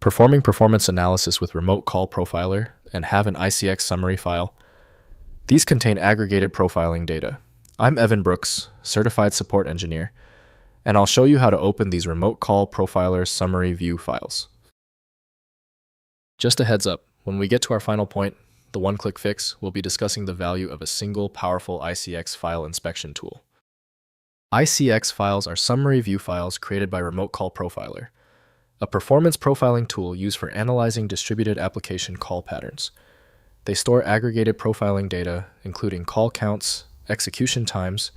performing performance analysis with Remote Call Profiler, and have an ICX summary file. These contain aggregated profiling data. I'm Evan Brooks, Certified Support Engineer, and I'll show you how to open these Remote Call Profiler summary view files. Just a heads up, when we get to our final point, the one-click fix, we'll be discussing the value of a single powerful ICX file inspection tool. ICX files are summary view files created by Remote Call Profiler, a performance profiling tool used for analyzing distributed application call patterns. They store aggregated profiling data, including call counts, execution times,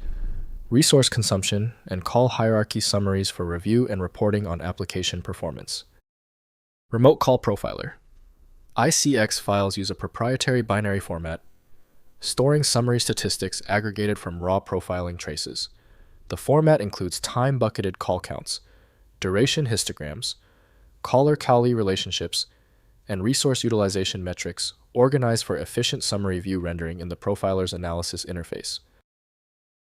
resource consumption, and call hierarchy summaries for review and reporting on application performance. Remote Call Profiler. ICX files use a proprietary binary format, storing summary statistics aggregated from raw profiling traces. The format includes time-bucketed call counts, duration histograms, caller-callee relationships, and resource utilization metrics organized for efficient summary view rendering in the profiler's analysis interface.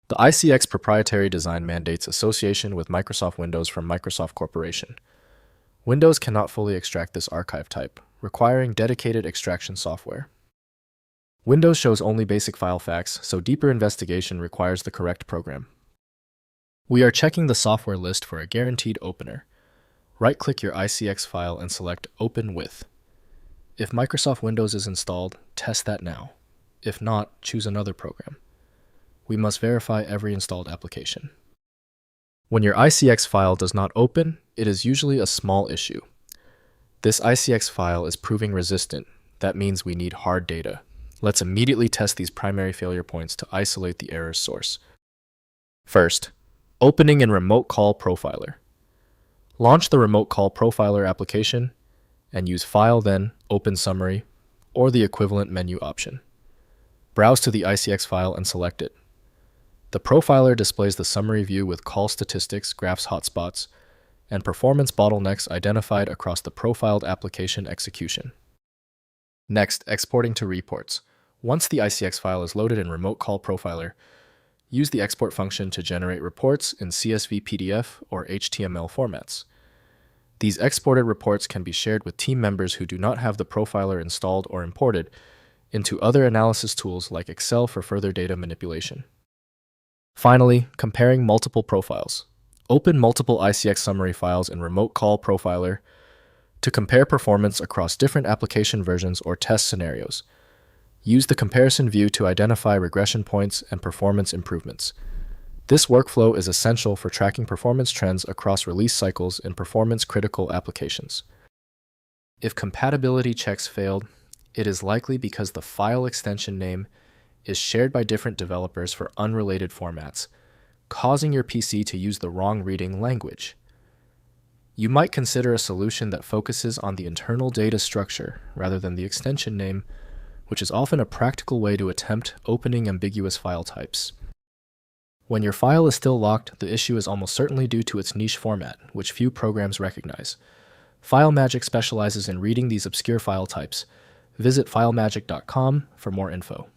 The ICX proprietary design mandates association with Microsoft Windows from Microsoft Corporation. Windows cannot fully extract this archive type, requiring dedicated extraction software. Windows shows only basic file facts, so deeper investigation requires the correct program. We are checking the software list for a guaranteed opener. Right-click your ICX file and select Open With. If Microsoft Windows is installed, test that now. If not, choose another program. We must verify every installed application. When your ICX file does not open, it is usually a small issue. This ICX file is proving resistant. That means we need hard data. Let's immediately test these primary failure points to isolate the error's source. First, opening in Remote Call Profiler. Launch the Remote Call Profiler application and use File, then Open Summary, or the equivalent menu option. Browse to the ICX file and select it. The profiler displays the summary view with call statistics, graphs hotspots, and performance bottlenecks identified across the profiled application execution. Next, exporting to reports. Once the ICX file is loaded in Remote Call Profiler, use the export function to generate reports in CSV, PDF, or HTML formats. These exported reports can be shared with team members who do not have the profiler installed or imported into other analysis tools like Excel for further data manipulation. Finally, comparing multiple profiles. Open multiple ICX summary files in Remote Call Profiler to compare performance across different application versions or test scenarios. Use the comparison view to identify regression points and performance improvements. This workflow is essential for tracking performance trends across release cycles in performance-critical applications. If compatibility checks failed, it is likely because the file extension name is shared by different developers for unrelated formats, causing your PC to use the wrong reading language. You might consider a solution that focuses on the internal data structure rather than the extension name, which is often a practical way to attempt opening ambiguous file types. When your file is still locked, the issue is almost certainly due to its niche format, which few programs recognize. FileMagick specializes in reading these obscure file types. Visit filemagick.com for more info.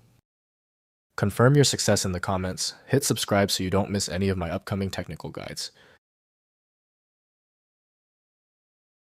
Confirm your success in the comments. Hit subscribe so you don't miss any of my upcoming technical guides.